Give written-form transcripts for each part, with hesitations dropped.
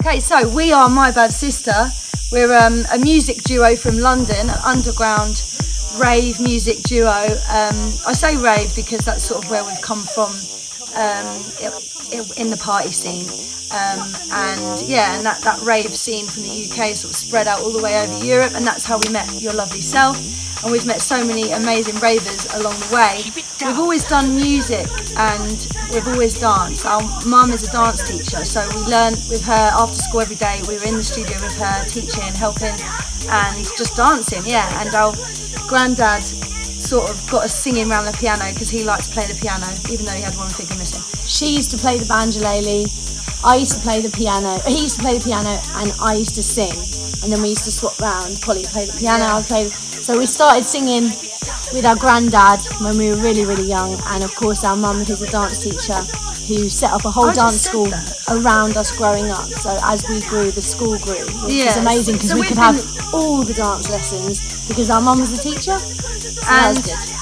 Okay, so we are My Bad Sister. We're a music duo from London, an underground rave music duo. I say rave because that's sort of where we've come from in the party scene. And that rave scene from the UK sort of spread out all the way over Europe, and that's how we met Your Lovely Self. And we've met so many amazing ravers along the way. We've always done music and we've always danced. Our mum is a dance teacher, so we learned with her after school every day. We were in the studio with her, teaching, helping, and just dancing, yeah. And our granddad sort of got us singing around the piano because he liked to play the piano, even though he had one finger missing. She used to play the banjolele, I used to play the piano, he used to play the piano, and I used to sing. And then we used to swap round. Polly would play the piano, I would play. So we started singing with our granddad when we were really, really young, and of course our mum, who's a dance teacher, who set up a whole dance school around us growing up. So as we grew, the school grew, which is amazing because we could have all the dance lessons because our mum was a teacher. So that was good.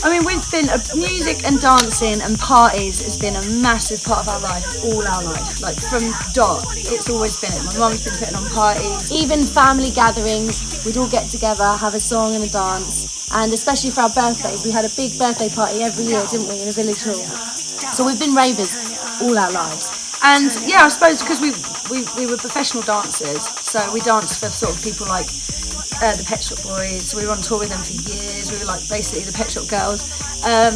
I mean, we've been music and dancing and parties has been a massive part of our life, all our life. Like from dot, it's always been it. My mum's been putting on parties. Even family gatherings, we'd all get together, have a song and a dance. And especially for our birthdays, we had a big birthday party every year, didn't we, in a village hall. So we've been ravers all our lives. And yeah, I suppose because we were professional dancers, so we danced for sort of people like the Pet Shop Boys. We were on tour with them for years. We were like basically the Pet Shop Girls.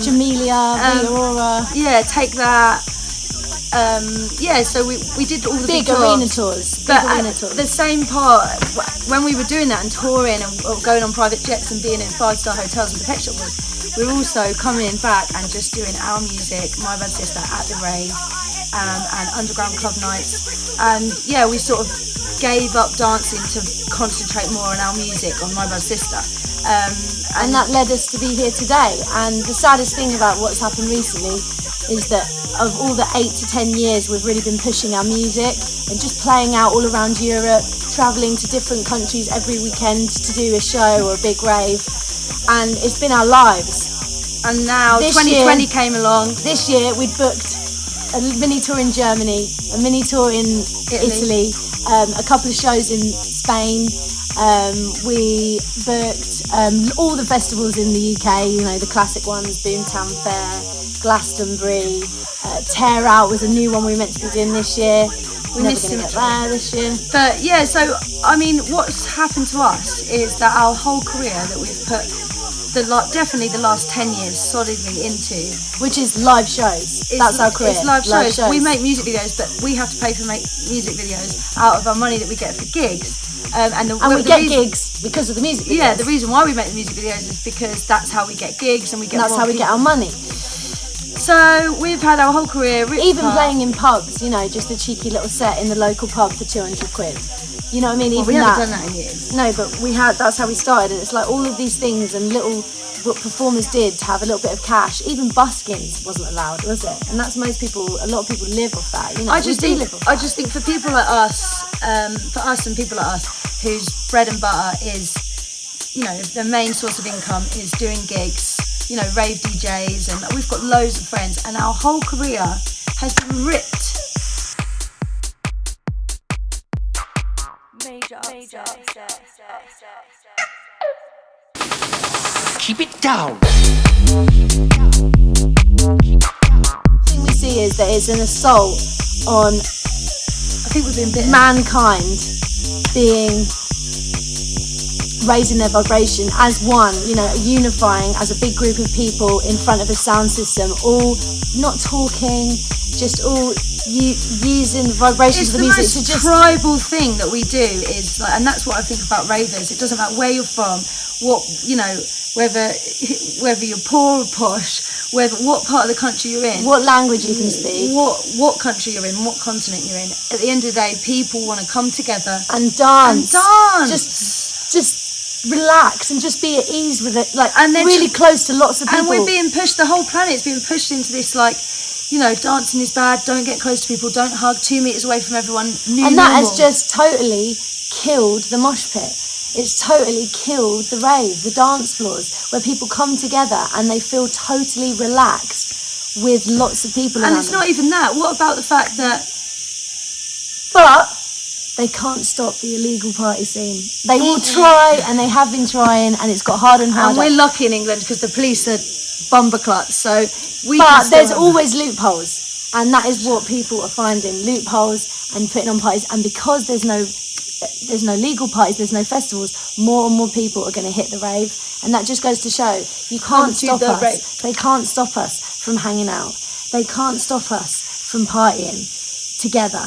Jamelia, Rita Ora. Yeah, Take That. So we did all the big arena tours. But at the same part, when we were doing that and touring and going on private jets and being in 5-star hotels with the Pet Shop Boys, we were also coming back and just doing our music, My Bad Sister, at the rave, and underground club nights. And yeah, we sort of gave up dancing to concentrate more on our music, on My Bad Sister. And that led us to be here today. And the saddest thing about what's happened recently is that of all the 8 to 10 years we've really been pushing our music and just playing out all around Europe, travelling to different countries every weekend to do a show or a big rave, and it's been our lives. And now 2020 came along. This year we'd booked a mini tour in Germany, a mini tour in Italy, a couple of shows in Spain. We booked all the festivals in the UK, you know, the classic ones, Boomtown Fair, Glastonbury, Tear Out was a new one we were meant to be doing this year. We're never going to get there this year. But yeah, so I mean, what's happened to us is that our whole career that we've put definitely the last 10 years solidly into, which is live shows. That's our career. It's live shows. We make music videos, but we have to pay for make music videos out of our money that we get for gigs. And we get gigs because of the music videos. Yeah, the reason why we make the music videos is because that's how we get gigs and we get. And that's how we get our money. So we've had our whole career. Even playing in pubs, you know, just a cheeky little set in the local pub for 200 quid. You know what I mean? Well, even we haven't done that in years. No, but that's how we started. And it's like all of these things and little what performers did to have a little bit of cash. Even buskins wasn't allowed, was it? And that's a lot of people live off that. You know, I just think for people like us, and people like us, whose bread and butter is, you know, the main source of income is doing gigs, you know, rave DJs, and we've got loads of friends, and our whole career has been ripped. Keep it down. The thing we see is that it's an assault on, I think we've been bitten. Mankind being raising their vibration as one, you know, unifying as a big group of people in front of a sound system, all not talking, just all using the vibrations of the music. It's the most tribal thing that we do is like, and that's what I think about ravers. It doesn't matter where you're from, what, you know, whether you're poor or posh, what part of the country you're in, what language you can speak, what country you're in, what continent you're in. At the end of the day, people want to come together and dance. Just relax and just be at ease with it, like, and really close to lots of people. And we're being pushed. The whole planet's being pushed into this, like, you know, dancing is bad. Don't get close to people. Don't hug. 2 meters away from everyone. And that has just totally killed the mosh pit. It's totally killed the rave, the dance floors, where people come together and they feel totally relaxed with lots of people around And it's them. not even that. What about the fact that... But they can't stop the illegal party scene. They will try, and they have been trying, and it's got harder and harder. And we're lucky in England because the police are bumpercluts, so But there's always loopholes, and that is what people are finding, loopholes and putting on parties. And because there's no legal parties, there's no festivals, more and more people are going to hit the rave, and that just goes to show you can't stop us. Rave. They can't stop us from hanging out. They can't stop us from partying together.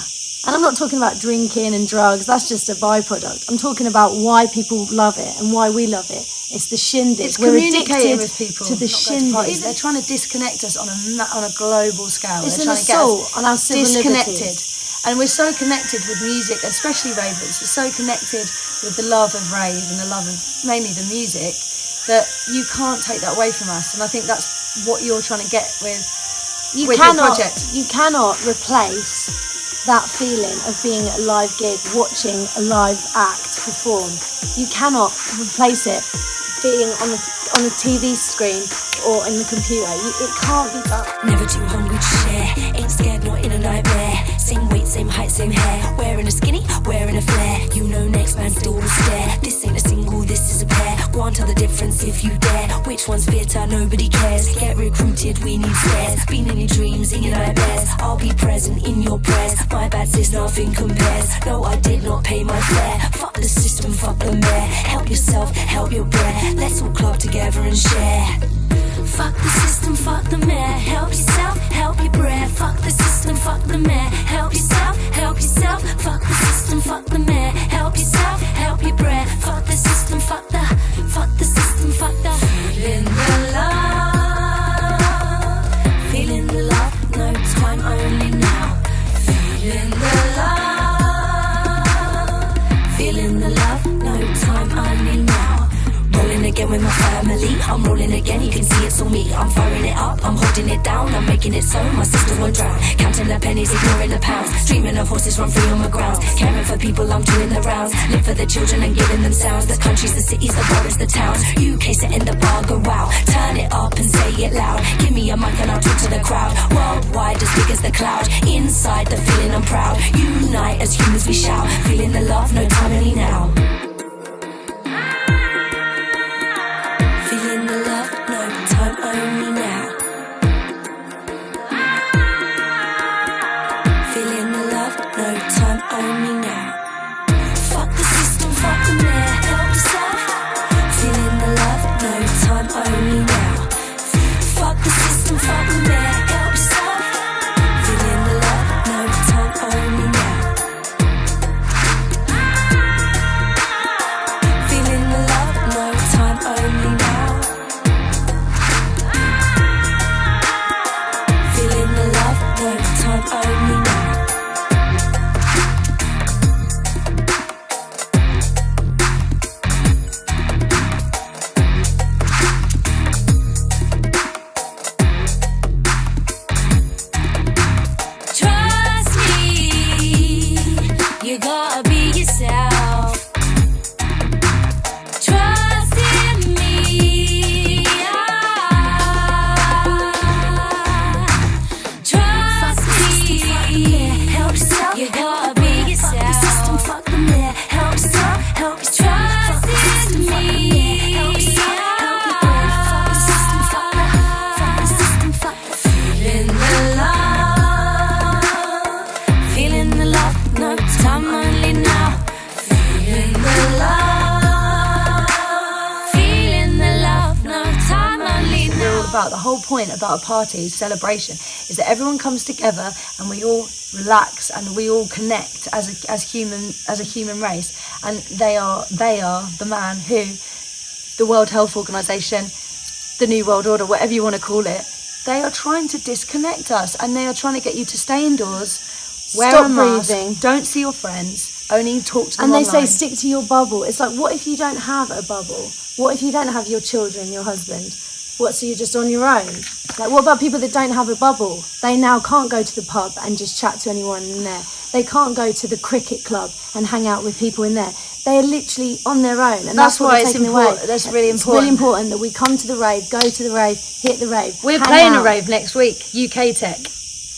And I'm not talking about drinking and drugs, that's just a byproduct. I'm talking about why people love it and why we love it. It's the shindig. It's We're communicating addicted with people to the shindig. They're trying to disconnect us on a global scale. It's They're an trying to get assault us on our civil disconnected. liberties. And we're so connected with music, especially ravers. We're so connected with the love of rave and the love of mainly the music that you can't take that away from us. And I think that's what you're trying to get with your project. You cannot replace that feeling of being at a live gig, watching a live act perform. You cannot replace it being on a TV screen or in the computer. It can't be done. Never too hungry to share. Ain't scared, not in a nightmare. Same weight, same height, same hair. Wearing a skinny, wearing a flare. You know next man still will stare. This ain't a single, this is a pair. Go on, tell the difference if you dare. Which one's fitter, nobody cares. Get recruited, we need spares. Been in your dreams, in your nightmares. I'll be present in your prayers. My bad sis, nothing compares. No, I did not pay my fare. Fuck the system, fuck the mayor. Help yourself, help your breath. Let's all club together and share. Fuck the system, fuck the mayor. Help yourself, help your breath. Fuck the system, fuck the mayor. Help yourself, help yourself. Fuck the system, fuck the mayor. Help yourself, help your breath. Fuck the system, fuck the system, fuck the. Feeling the love, feeling the love. No time, only now. Feeling the love, feeling the love. No time, only now. Rolling again with my family. I'm rolling again, you can see it's all me. I'm firing it up, I'm holding it down. I'm making it so my sisters won't drown. Counting the pennies, ignoring the pounds. Dreaming of horses run free on my grounds. Caring for people, I'm doing the rounds. Live for the children and giving them sounds. The countries, the cities, the boroughs, the towns. UK setting the bar, go wow. Turn it up and say it loud. Give me a mic and I'll talk to the crowd. Worldwide, as big as the cloud. Inside the feeling I'm proud. Unite as humans we shout. Feeling the love, no time, only now. Feeling the love, no time, only now. Feeling the love, no time, only now. Fuck the system, fuck the mayor, help yourself. Feeling the love, no time, only now. Fuck the system, fuck the mayor, help yourself. Feeling the love, no time, only now. Feeling the love, no time, only now. Feeling the love, no time, only now. Trust me, you gotta be yourself. Trust in me. Trust me. Help yourself. You gotta be yourself. Fuck the system, fuck the mayor. Help yourself. Help yourself. Trust in me. Help yourself. Help your breath. Fuck the system, fuck the system, fuck the. Feeling the love. Feeling the love. No time, only now. Feeling the love. Feeling the love. No time, only We're now. all about the whole point about a party celebration is that everyone comes together and we all relax and we all connect as a human race. And they are the man who the World Health Organization, the New World Order, whatever you want to call it, they are trying to disconnect us and they are trying to get you to stay indoors, wear Stop a mask, breathing. don't see your friends, only talk to them And they online. say stick to your bubble. It's like, what if you don't have a bubble? What if you don't have your children, your husband? What, so you're just on your own? Like, what about people that don't have a bubble? They now can't go to the pub and just chat to anyone in there. They can't go to the cricket club and hang out with people in there. They are literally on their own, and that's why what it's taking important. away. That's really It's really important. important that we come to the rave, go to the rave, hit the rave. We're hang playing out. a rave next week, UK Tech.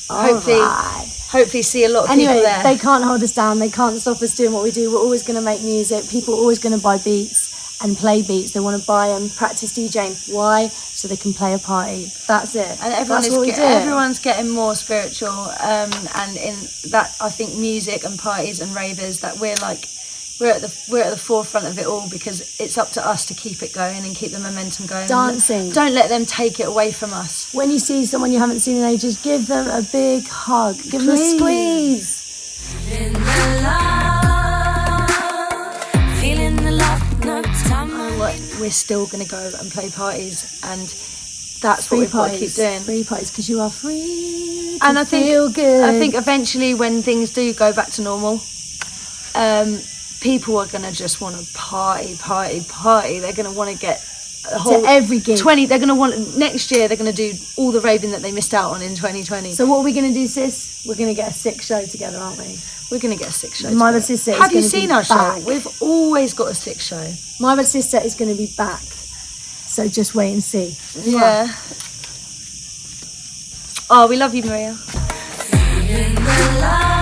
All Hopefully right. hopefully see a lot of Anyway, people there. they can't hold us down. They can't stop us doing what we do. We're always going to make music. People are always going to buy beats and play beats. They want to buy and practice DJing. Why? So they can play a party. That's it. And everyone's getting more spiritual. And in that, I think music and parties and ravers, that we're at the forefront of it all, because it's up to us to keep it going and keep the momentum going. Dancing. Don't let them take it away from us. When you see someone you haven't seen in ages, give them a big hug. Give them a squeeze. In the love, feeling the love, no time. We're still going to go and play parties, and that's what we've got to keep doing. Free parties, because you are free And to feel good. I think eventually, when things do go back to normal, people are going to just want to party. They're going to want to get a whole to every gig. They're going to want, next year they're going to do all the raving that they missed out on in 2020. So what are we going to do, sis? We're going to get a sick show together, aren't we? We're going to get a sick show. My sister is Have you gonna seen be our back. show? We've always got a sick show. My sister is going to be back. So just wait and see. Yeah. Oh, we love you, Maria. In the love.